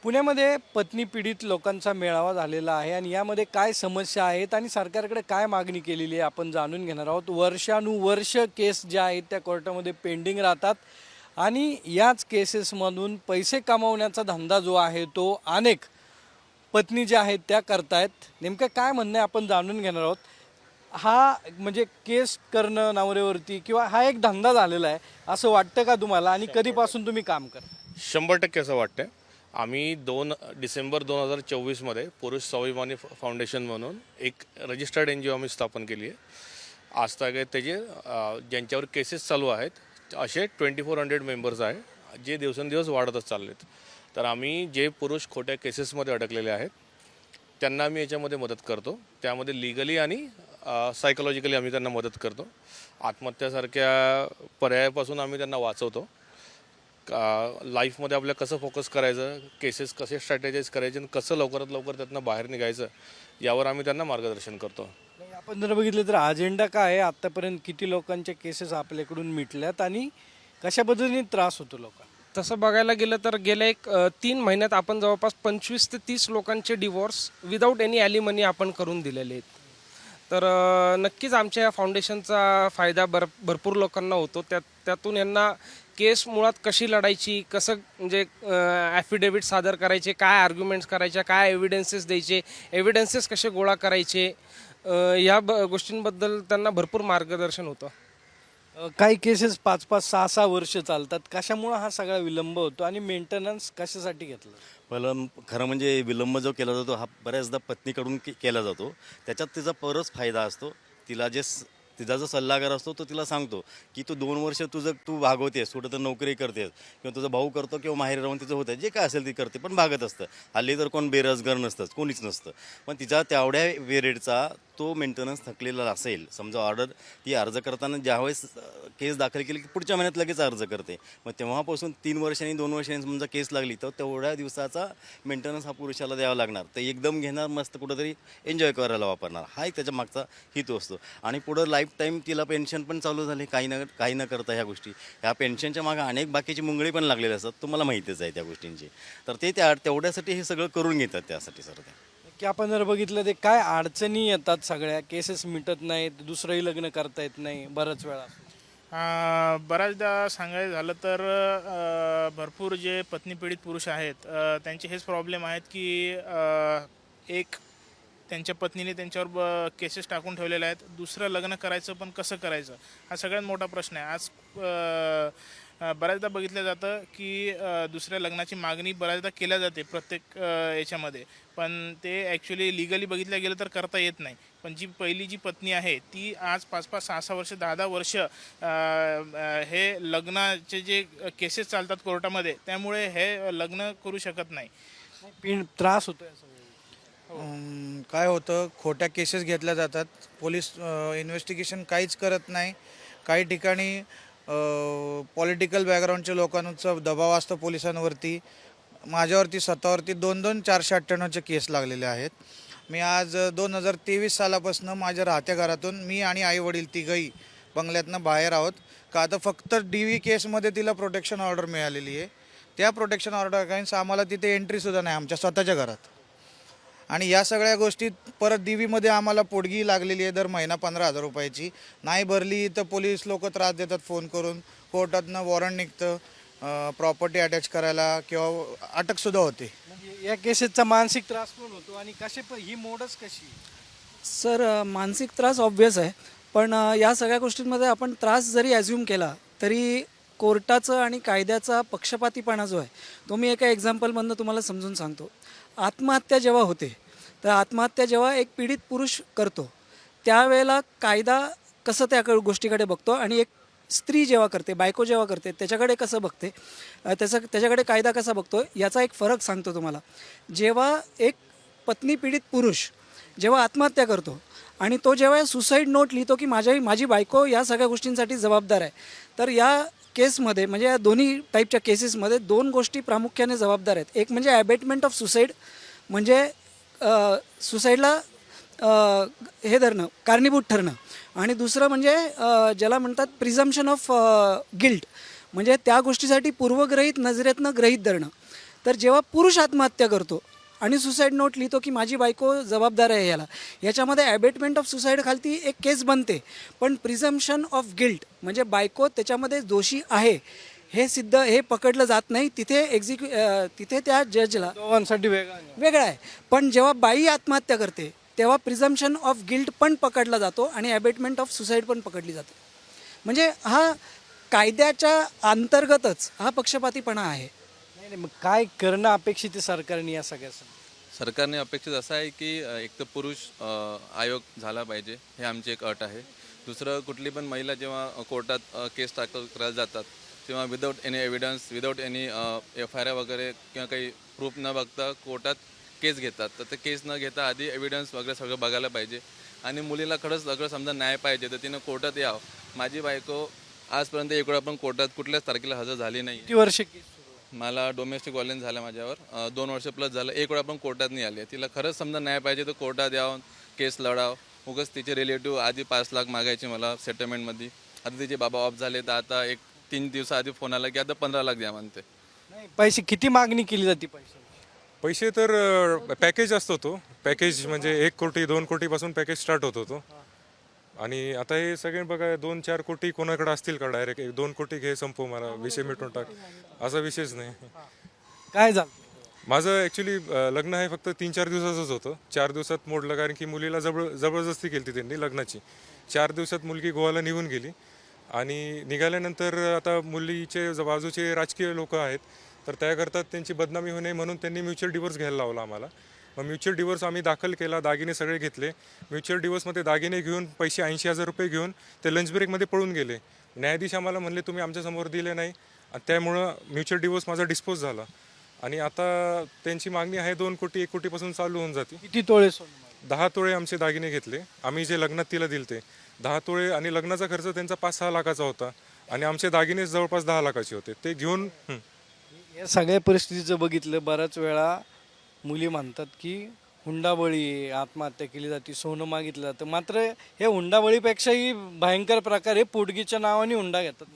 पुण्यामध्ये पत्नी पीडित लोकांचा मेळावा झालेला आहे आणि यामध्ये काय समस्या आहेत आणि सरकारकडे काय मागणी केलेली आहे आपण जाणून घेणार आहोत. वर्षानुवर्ष केस ज्या आहेत त्या कोर्टामध्ये पेंडिंग राहतात आणि याच केसेसमधून पैसे कमावण्याचा धंदा जो आहे तो अनेक पत्नी ज्या आहेत त्या करतायत. नेमकं काय म्हणणं आहे आपण जाणून घेणार आहोत. हा म्हणजे केस करणं नवऱ्यावरती किंवा हा एक धंदा झालेला आहे असं वाटतं का तुम्हाला आणि कधीपासून तुम्ही काम करता? 100% असं वाटतं. आम्ही 2 डिसेंबर 2024मध्ये पुरुष स्वाभिमानी फाउंडेशन म्हणून एक रजिस्टर्ड NGO आम्ही स्थापन केली आहे. आज तक त्याचे ज्यांच्यावर केसेस चालू आहेत असे 2400 मेंबर्स आहे जे दिवसेंदिवस वाढतच चाललेत. तर आम्ही जे पुरुष खोट्या केसेसमध्ये अडकलेले आहेत त्यांना आम्ही याच्यामध्ये मदत करतो. त्यामध्ये लिगली आणि सायकोलॉजिकली आम्ही त्यांना मदत करतो. आत्महत्यासारख्या पर्यायापासून आम्ही त्यांना वाचवतो. लाईफमध्ये आपल्या कसं फोकस करायचं, केसेस कसे स्ट्रॅटेजाईज करायचे आणि कसं लवकरात लवकर त्यातनं बाहेर निघायचं यावर आम्ही त्यांना मार्गदर्शन करतो. नाही, आपण जर बघितलं तर अजेंडा काय आहे, आत्तापर्यंत किती लोकांच्या केसेस आपल्याकडून मिटल्यात आणि कशा पद्धतीने त्रास होतो लोकांना? तसं बघायला गेलं तर गेल्या 3 महिन्यात आपण जवळपास 25 ते 30 लोकांचे डिवोर्स विदाऊट एनी ॲलिमनी आपण करून दिलेले आहेत. तर नक्कीच आमच्या या फाउंडेशनचा फायदा भरपूर लोकांना होतो. त्यातून यांना केस मुळात कशी लढायची, कसं म्हणजे ॲफिडेविट सादर करायचे, काय आर्ग्युमेंट्स करायच्या, काय एव्हिडन्सेस द्यायचे, एव्हिडन्सेस कसे गोळा करायचे, या गोष्टींबद्दल त्यांना भरपूर मार्गदर्शन होतं. काही केसेस 5-5, 6-6 वर्ष चालतात. कशामुळं हा सगळा विलंब होतो आणि मेंटेनन्स कशासाठी घेतलं? पहिलं खरं म्हणजे विलंब जो केला जातो हा बऱ्याचदा पत्नीकडून केला जातो. त्याच्यात तिचा परस फायदा असतो. तिचा जो सल्लागार असतो तो तिला सांगतो की तू 2 वर्ष तू भागवतेस, कुठं तर नोकरी करतेस किंवा तुझा भाऊ करतो किंवा माहेर राहून तिचं होतं, जे काय असेल ती करते पण भागत असतं. हल्ली तर कोण बेरोजगार नसतंच, कोणीच नसतं. पण तिचा तेवढ्या वेळेचा तो मेंटेनन्स थकलेला असेल. समजा ऑर्डर ती अर्ज करताना ज्यावेळेस केस दाखल केली की पुढच्या महिन्यात लगेच अर्ज करते. मग तेव्हापासून 3 वर्षांनी 2 वर्षांनी समजा केस लागली तर तेवढ्या दिवसाचा मेंटेनन्स हा पुरुषाला द्यावा लागणार. तर एकदम घेणार, मस्त कुठंतरी एन्जॉय करायला वापरणार. हा एक त्याच्या मागचा हेतू असतो. आणि पुढं लाईफ टाईम तिला पेन्शन पण चालू झाली काही न करता ह्या गोष्टी. ह्या पेन्शनच्या मागं अनेक बाकीची मुंगळी पण लागलेली असतात, तुम्हाला माहितीच आहे त्या गोष्टींची. तर ते तेवढ्यासाठी हे सगळं करून घेतात त्यासाठी सर ते. की आपण जर बघितलं ते काय अडचणी येतात, सगळ्या केसेस मिटत नाहीत, दुसरंही लग्न करता येत नाही बऱ्याच वेळा. बऱ्याचदा सांगायचं झालं तर भरपूर जे पत्नी पीडित पुरुष आहेत त्यांचे हेच प्रॉब्लेम आहेत की एक त्यांच्या पत्नीने त्यांच्यावर केसेस टाकून ठेवलेले आहेत. दुसरं लग्न करायचं पण कसं करायचं हा सगळ्यात मोठा प्रश्न आहे. आज बऱ्याचदा बघितलं जातं की दुसऱ्या लग्नाची मागणी बऱ्याचदा केल्या जाते प्रत्येक याच्यामध्ये, पण ते ॲक्च्युली लिगली बघितलं गेलं तर करता येत नाही. पण पहिली जी पत्नी आहे ती आज 5-5, 6-6 वर्ष, 10-10 वर्ष हे लग्नाचे जे केसेस चालतात कोर्टामध्ये त्यामुळे हे लग्न करू शकत नाही. त्रास होतोय असं. काय होतं, खोट्या केसेस घेतल्या जातात. पोलीस इन्व्हेस्टिगेशन काहीच करत नाही. काही ठिकाणी पॉलिटिकल बॅकग्राऊंडच्या लोकांचा दबाव असतो पोलिसांवरती. माझ्यावरती स्वतःवरती 2-2, 498चे केस लागलेले आहेत. मी आज 2023 सालापासून माझ्या राहत्या घरातून मी आणि आईवडील तिघंही बंगल्यातनं बाहेर आहोत. का तर फक्त DV केसमध्ये तिला प्रोटेक्शन ऑर्डर मिळालेली आहे. त्या प्रोटेक्शन ऑर्डर काहीच आम्हाला तिथे एंट्रीसुद्धा नाही आमच्या स्वतःच्या घरात. आणि या सगळ्या गोष्टी परत DVमध्ये आम्हाला पोटगी लागलेली आहे दर महिना 15,000 रुपयाची. नाही भरली तर पोलीस लोक त्रास देतात फोन करून. कोर्टातनं वॉरंट निघतं प्रॉपर्टी अटॅच करायला किंवा अटकसुद्धा होते. म्हणजे या केसेसचा मानसिक त्रास पण होतो आणि ही मोडच कशी? सर, मानसिक त्रास ऑब्व्हियस आहे, पण या सगळ्या गोष्टींमध्ये आपण त्रास जरी ॲझ्युम केला तरी कोर्टाचं आणि कायद्याचा पक्षपातीपणा जो आहे तो मी एका एक्झाम्पलमधनं तुम्हाला समजून सांगतो. आत्महत्या जेव्हा होते तर आत्महत्या जेव्हा एक पीडित पुरुष करतो त्यावेळेला कायदा कसं त्या गोष्टीकडे बघतो आणि एक स्त्री जेव्हा करते, बायको जेव्हा करते त्याच्याकडे कसं बघते, त्याच्याकडे कायदा कसा बघतो याचा एक फरक सांगतो तुम्हाला. जेव्हा एक पत्नी पीडित पुरुष जेव्हा आत्महत्या करतो आणि तो जेव्हा सुसाईड नोट लिहितो की माझी बायको या सगळ्या गोष्टींसाठी जबाबदार आहे, तर या केसमध्ये म्हणजे या दोन्ही टाईपच्या केसेसमध्ये 2 गोष्टी प्रामुख्याने जबाबदार आहेत. एक म्हणजे ॲबेटमेंट ऑफ सुसाईड, म्हणजे सुसाईडला हे धरणं, कारणीभूत ठरणं, आणि दुसरं म्हणजे ज्याला म्हणतात प्रिझम्पशन ऑफ गिल्ट, म्हणजे त्या गोष्टीसाठी पूर्वग्रहित नजरेतनं ग्रहित धरणं. तर जेव्हा पुरुष आत्महत्या करतो आणि सुसाईड नोट लिहितो की माझी बायको जबाबदार आहे याला, याच्यामध्ये ॲबेटमेंट ऑफ सुसाईड खालती एक केस बनते, पण प्रिझम्पशन ऑफ गिल्ट म्हणजे बायको त्याच्यामध्ये दोषी आहे हे पकडलं जात नाही. तिथे त्या जजला दोघांसाठी वेगळा न्याय. वेगळा आहे. पण जेव्हा बाई आत्महत्या करते तेव्हा प्रिझम्पशन ऑफ गिल्ट पण पकडला जातो आणि ॲबेटमेंट ऑफ सुसाईड पण पकडली जाते. म्हणजे हा कायद्याच्या अंतर्गतच हा पक्षपातीपणा आहे. नाही, मग काय करणं अपेक्षित आहे सरकारने या सगळ्यासाठी? सरकारने अपेक्षित असं आहे की एक तर पुरुष आयोग झाला पाहिजे, हे आमची एक अट आहे. दुसरं, कुठली पण महिला जेव्हा कोर्टात केस दाखल करायला जातात तेव्हा without any evidence, without any FIR वगैरे किंवा काही प्रूफ न बघता कोर्टात केस घेतात. तर ते केस न घेता आधी एव्हिडन्स वगैरे सगळं बघायला पाहिजे. आणि मुलीला खरंच सगळं समजा न्याय पाहिजे तर तिनं कोर्टात यावं. माझी बायको आजपर्यंत एक वेळा पण कोर्टात कुठल्याच तारखेला हजर झाली नाही. किती वर्ष केस सुरू? मला डोमेस्टिक व्हायलन्स झाला माझ्यावर 2 वर्ष प्लस झालं. एक वेळा पण कोर्टात नाही आली. तिला खरंच समजा न्याय पाहिजे तर कोर्टात यावं, केस लढावं. उगाच तिचे रिलेटिव्ह आधी 5 लाख मागायचे मला सेटलमेंटमध्ये. आता तिचे बाबा ऑफ झाले तर आता 3 दिवसाआधी फोन आला की आता 15 लाख द्या म्हणते. नाही, पैसे किती मागणी केली जाते पैसे तर पॅकेज असतो तो. पॅकेज म्हणजे 1 कोटी 2 कोटीपासून पॅकेज स्टार्ट होतो तो. आणि आता हे सगळे बघा 2-4 कोटी कोणाकडे असतील का डायरेक्ट 1-2 कोटी घे संपव मला विषय मिटून टाक असा विषयच नाही. काय झालं? माझं ॲक्च्युली लग्न आहे फक्त 3-4 दिवसाचंच होतं. 4 दिवसात मोडलं कारण की मुलीला जबरदस्ती केली त्यांनी लग्नाची. 4 दिवसात मुलगी गोव्याला निघून गेली. आणि निघाल्यानंतर आता मुलीचे बाजूचे राजकीय लोक आहेत तर त्या करतात त्यांची बदनामी होऊ नये म्हणून त्यांनी म्युच्युअल डिवोर्स घ्यायला लावला आम्हाला. मग म्युच्युअल डिवोर्स आम्ही दाखल केला, दागिने सगळे घेतले. म्युच्युअल डिवोर्समध्ये दागिने घेऊन पैसे 80,000 रुपये घेऊन ते लंच ब्रेकमध्ये पळून गेले. न्यायाधीश आम्हाला म्हणले तुम्ही आमच्यासमोर दिले नाही आणि त्यामुळं म्युच्युअल डिवोर्स माझा डिस्पोज झाला. आणि आता त्यांची मागणी आहे 2 कोटी 1 कोटीपासून चालू होऊन जाते. किती तोळे सोनं? 10 तोळे आमचे दागिने घेतले आम्ही जे लग्नात तिला दिलते 10 तोळे. आणि लग्नाचा खर्च त्यांचा 5-6 लाखाचा होता आणि आमचे दागिने जवळपास 10 लाखाचे होते. ते घेऊन या सगळ्या परिस्थितीचं बघितलं बऱ्याच वेळा मुली म्हणतात की हुंडाबळी आहे, आत्महत्या केली जाते, सोनं मागितलं जातं. मात्र हे हुंडाबळीपेक्षाही भयंकर प्रकार आहे. पोटगीच्या नावाने हुंडा घेतात.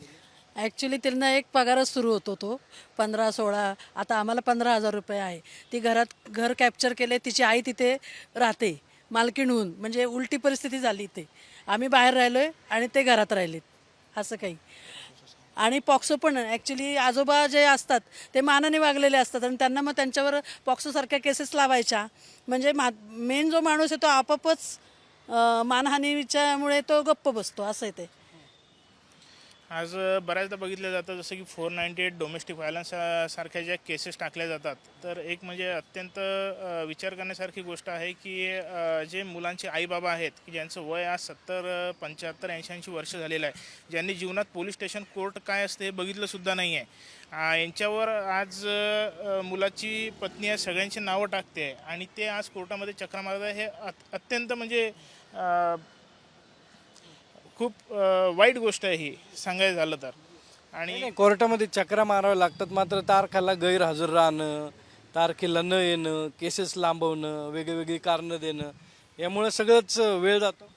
ॲक्च्युली त्यांना एक पगारच सुरू होतो तो 15-16. आता आम्हाला 15,000 रुपये आहे. ती घर कॅप्चर केले, तिची आई तिथे राहते मालकीण होऊन. म्हणजे उलटी परिस्थिती झाली ते. आम्ही बाहेर राहिलो आहे आणि ते घरात राहिलेत असं काही. आणि पॉक्सो पण ॲक्च्युली आजोबा जे असतात ते मानाने वागलेले असतात आणि त्यांना मग त्यांच्यावर पॉक्सोसारख्या केसेस लावायच्या. म्हणजे मेन जो माणूस आहे तो आपोआपच मानहानीच्यामुळे तो गप्प बसतो असं आहे ते. आज बऱ्याचदा बघितलं जातं जसं की 498 डोमेस्टिक व्हायलन्स सारख्या ज्या केसेस टाकल्या जातात तर एक म्हणजे अत्यंत विचार करण्यासारखी गोष्ट आहे की जे मुलांचे आईबाबा आहेत की ज्यांचं वय आज 70, 75, 80 वर्ष झालेलं आहे, ज्यांनी जीवनात पोलीस स्टेशन कोर्ट काय असते हे बघितलंसुद्धा नाही आहे, यांच्यावर आज मुलाची पत्नी या सगळ्यांची नावं टाकते आणि ते आज कोर्टामध्ये चक्रा मारत आहे. हे अत्यंत म्हणजे खूप वाईट गोष्ट आहे ही सांगायचं झालं तर. आणि कोर्टामध्ये चक्रा माराव्या लागतात. मात्र तारखेला गैरहजर राहणं, तारखेला न येणं, केसेस लांबवणं, वेगवेगळी कारणं देणं, यामुळे सगळंच वेळ जातो.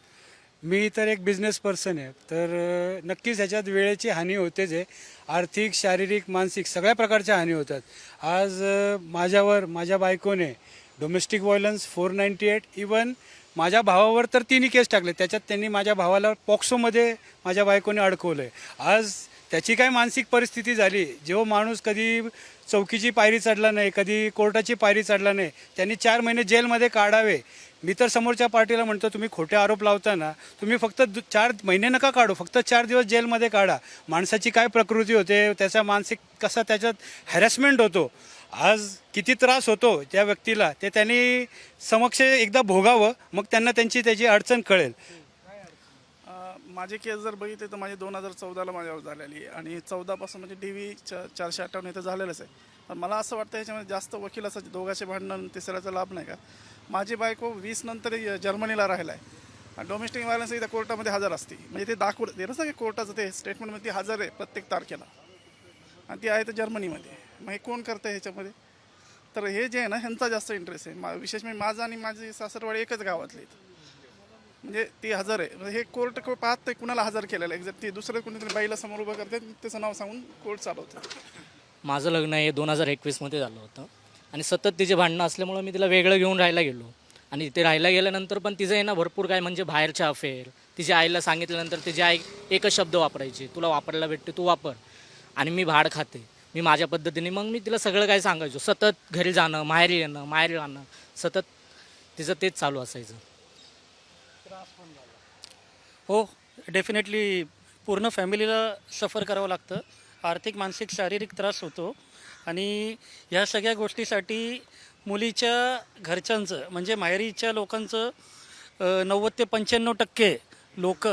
मी तर एक बिझनेस पर्सन आहे तर नक्कीच ह्याच्यात वेळेची हानी होतेच आहे. आर्थिक, शारीरिक, मानसिक सगळ्या प्रकारच्या हानी होतात. आज माझ्यावर माझ्या बायकोने डोमेस्टिक व्हायलन्स 498 इवन माझ्या भावावर तर 3 केस टाकले. त्याच्यात त्यांनी माझ्या भावाला पॉक्सोमध्ये माझ्या बायकोने अडकवलं आहे. आज त्याची काय मानसिक परिस्थिती झाली, जेव्हा माणूस कधी चौकीची पायरी चढला नाही, कधी कोर्टाची पायरी चढला नाही, त्यांनी 4 महिने जेलमध्ये काढावे. मी तर समोरच्या पार्टीला म्हणतो तुम्ही खोटे आरोप लावताना तुम्ही फक्त 4 महिने नका काढू, फक्त 4 दिवस जेलमध्ये काढा. माणसाची काय प्रकृती होते, त्याचा मानसिक कसा त्याच्यात हॅरॅसमेंट होतो, आज किती त्रास होतो त्या व्यक्तीला, ते त्यांनी समक्ष एकदा भोगावं, मग त्यांना त्याची अडचण कळेल. माझे केस जर बघितले तर माझे 2014ला माझ्यावर झालेली आहे आणि 14पासून म्हणजे DV 458 इथं झालेलंच आहे. पण मला असं वाटतं ह्याच्यामध्ये जास्त वकील असं दोघाचे भांडण तिसऱ्याचा लाभ नाही का. माझी बायको 20 नंतर जर्मनीला राहिला आहे. डोमेस्टिक व्हायलन्स इथं कोर्टामध्ये हजर असते, म्हणजे ते दाखवलं ते नसतं की कोर्टाचं ते स्टेटमेंटमध्ये ती हजर आहे प्रत्येक तारखेला आणि ती आहे तर जर्मनीमध्ये. मग हे कोण करतं ह्याच्यामध्ये? तर हे जे आहे ना ह्यांचा जास्त इंटरेस्ट आहे. विशेष म्हणजे माझा आणि माझी सासरवाडी एकच गावातले आहेत, म्हणजे ती हजर आहे. हे कोर्ट पाहत नाही कुणाला हजर केलेलं आहे. जर ती दुसरं कोणीतरी बाईला समोर उभं करते त्याचं नाव सांगून कोर्ट चालवतं. माझं लग्न हे 2021मध्ये झालं होतं आणि सतत तिचे भांडणं असल्यामुळं मी तिला वेगळं घेऊन राहायला गेलो आणि तिथे राहायला गेल्यानंतर पण तिचं आहे ना भरपूर काय म्हणजे बाहेरच्या अफेअर. तिच्या आईला सांगितल्यानंतर तिची आई एकच शब्द वापरायची, तुला वापरायला भेटते तू वापर, आणि मी भाड खाते, मी माझ्या पद्धतीने. मग मी तिला सगळं काय सांगायचो, सतत घरी जाणं, माहेरी येणं, माहेरी राहणं, सतत तिचं तेच चालू असायचं. हो, डेफिनेटली पूर्ण फॅमिलीला सफर करावं लागतं. आर्थिक, मानसिक, शारीरिक त्रास होतो आणि ह्या सगळ्या गोष्टीसाठी मुलीच्या घरच्यांचं म्हणजे माहेरीच्या लोकांचं 90 ते 95% लोक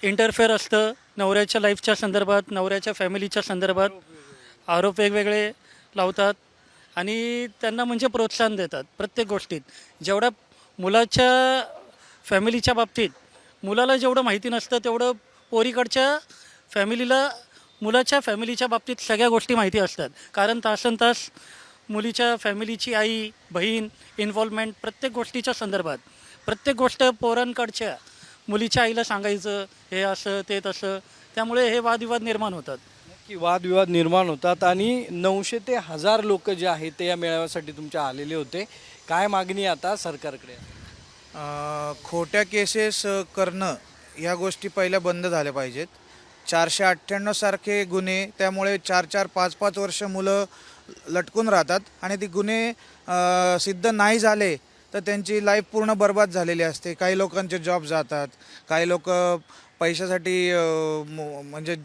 इंटरफेअर असतं नवऱ्याच्या लाईफच्या संदर्भात, नवऱ्याच्या फॅमिलीच्या संदर्भात. आरोप वेगवेगळे लावतात आणि त्यांना म्हणजे प्रोत्साहन देतात प्रत्येक गोष्टीत. जेवढ्या मुलाच्या फॅमिलीच्या बाबतीत मुलाला जेवढं माहिती नसतं तेवढं पोरीकडच्या फॅमिलीला मुलाच्या फॅमिलीच्या बाबतीत सगळ्या गोष्टी माहिती असतात. कारण तासनतास मुलीच्या फॅमिलीची आई, बहीण इन्व्हॉल्वमेंट प्रत्येक गोष्टीच्या संदर्भात. प्रत्येक गोष्ट पोरांकडच्या मुलीच्या आईला सांगायचं, हे असं ते तसं, त्यामुळे हे वादविवाद निर्माण होतात. की वादविवाद निर्माण होतात. आणि 900 ते 1000 लोक जे आहेत ते या मेळाव्यासाठी तुमच्या आलेले होते. काय मागणी आता सरकारकडे? खोट्या केसेस करणं ह्या गोष्टी पहिल्या बंद झाल्या पाहिजेत. 498 सारखे गुन्हे, त्यामुळे 4-4, 5-5 वर्ष मुलं लटकून राहतात आणि ते गुन्हे सिद्ध नाही झाले तर त्यांची लाईफ पूर्ण बर्बाद झालेली असते. काही लोकांचे जॉब जातात, काही लोक पैशासाठी म्हणजे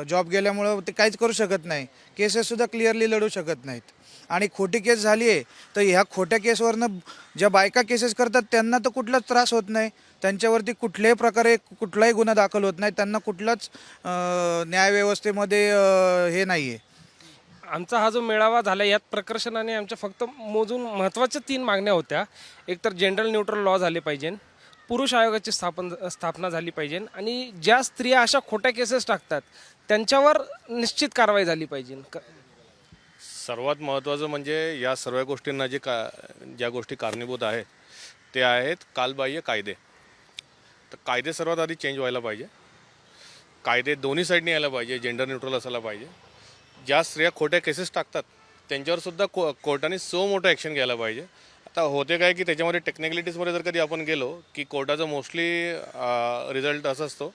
जॉब गेल्यामुळं ते काहीच करू शकत नाही, केसेससुद्धा क्लिअरली लढू शकत नाहीत. आणि खोटी केस झाली आहे तर ह्या खोट्या केसवरनं ज्या बायका केसेस करतात त्यांना तर कुठलाच त्रास होत नाही, त्यांच्यावरती कुठल्याही प्रकारे कुठलाही गुन्हा दाखल होत नाही, त्यांना कुठलाच न्यायव्यवस्थेमध्ये हे नाही आहे. आमचा हा जो मेळावा झाला यात प्रकर्षणाने आमच्या फक्त मोजून महत्त्वाच्या 3 मागण्या होत्या. एक तर जेंडर न्यूट्रल लॉ झाले पाहिजे, पुरुष आयोगाची स्थापना झाली पाहिजे आणि ज्या स्त्रिया अशा खोट्या केसेस टाकतात त्यांच्यावर निश्चित कारवाई झाली पाहिजे. सर्वात महत्त्वाचं म्हणजे या सर्व गोष्टींना ज्या गोष्टी कारणीभूत आहेत ते आहेत कालबाह्य कायदे. तर कायदे सर्वात आधी चेंज व्हायला पाहिजे. कायदे दोन्ही साईडने यायला पाहिजे, जेंडर न्यूट्रल असायला पाहिजे. ज्या स्त्रिया खोट्या केसेस टाकतात त्यांच्यावरसुद्धा कोर्टाने सो मोठं ॲक्शन घ्यायला पाहिजे. आता होते काय की त्याच्यामध्ये टेक्निकलिटीजमध्ये जर कधी आपण गेलो की कोर्टाचा मोस्टली रिझल्ट असा असतो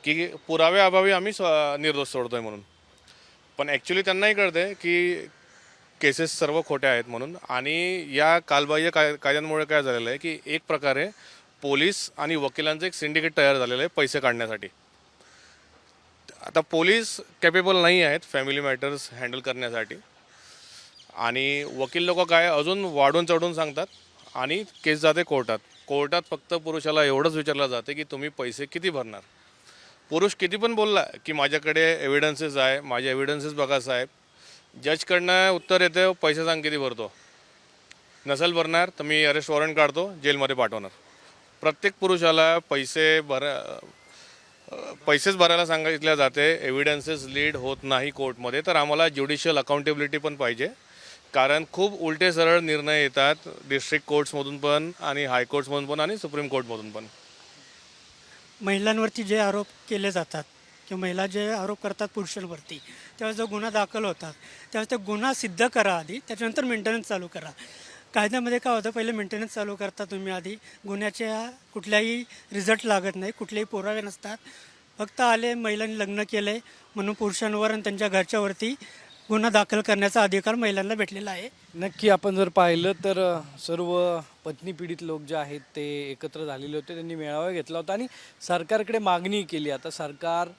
की पुराव्याअभावी आम्ही निर्दोष सोडतो आहे म्हणून. पण ॲक्च्युली त्यांनाही कळते की केसेस सर्व खोट्या आहेत म्हणून. आणि या कालबाह्य कायद्यांमुळे काय झालेलं आहे की एक प्रकारे पोलीस आणि वकिलांचं एक सिंडिकेट तयार झालेलं आहे पैसे काढण्यासाठी. आता पोलीस कॅपेबल नाही आहेत फॅमिली मॅटर्स हँडल करण्यासाठी आणि वकील लोक काय अजून वाढून चढून सांगतात आणि केस जाते कोर्टात. कोर्टात फक्त पुरुषाला एवढंच विचारलं जाते की तुम्ही पैसे किती भरणार. पुरुष किती पण बोलला की माझ्याकडे एव्हिडन्सेस आहे, माझे एव्हिडन्सेस बघा साहेब, जजकडनं उत्तर येते पैसे सांग किती भरतो. नसेल भरणार तर मी अरेस्ट वॉरंट काढतो, जेलमध्ये पाठवणार. प्रत्येक पुरुषाला पैसेच भरायला सांगितल्या जाते, एव्हिडन्सेस लीड होत नाही कोर्टमध्ये. तर आम्हाला ज्युडिशियल अकाउंटेबिलिटी पण पाहिजे, कारण खूप उलटे सरळ निर्णय येतात डिस्ट्रिक्ट कोर्ट्समधून पण आणि हायकोर्ट्समधून पण आणि सुप्रीम कोर्टमधून पण. महिलांवरती जे आरोप केले जातात किंवा महिला जे आरोप करतात पुरुषांवरती, त्यावेळेस जो गुन्हा दाखल होतात त्यावेळेस तो गुन्हा सिद्ध करा आधी, त्याच्यानंतर मेंटेनन्स चालू करा. कायद्यामध्ये काय होतं, पहिले मेंटेनन्स चालू करता तुम्ही आधी, गुन्ह्याच्या कुठल्याही रिझल्ट लागत नाही, कुठलेही पुरावे नसतात, फक्त आले महिलांनी लग्न केलं आहे म्हणून पुरुषांवर आणि त्यांच्या घरच्यावरती गुन्हा दाखल करण्याचा अधिकार महिलांना भेटलेला आहे. नक्की आपण जर पाहिलं तर सर्व पत्नी पीडित लोक जे आहेत ते एकत्र झालेले होते, त्यांनी मेळावा घेतला होता आणि सरकारकडे मागणी केली. आता सरकार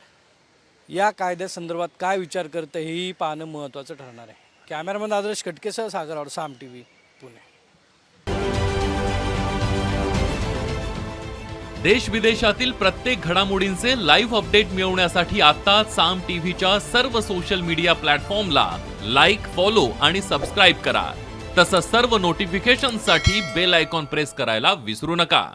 या कायद्यासंदर्भात काय विचार करतं हेही पाहणं महत्त्वाचं ठरणार आहे. कॅमेरामॅन आदर्श खटकेसह सागर आवड, साम TV, पुणे. देश विदेशातील प्रत्येक घडामोडींचे लाईव्ह अपडेट मिळवण्यासाठी आता साम टीव्हीच्या सर्व सोशल मीडिया प्लॅटफॉर्मला लाईक, फॉलो आणि सबस्क्राईब करा. तसंच सर्व नोटिफिकेशनसाठी बेल आयकॉन प्रेस करायला विसरू नका.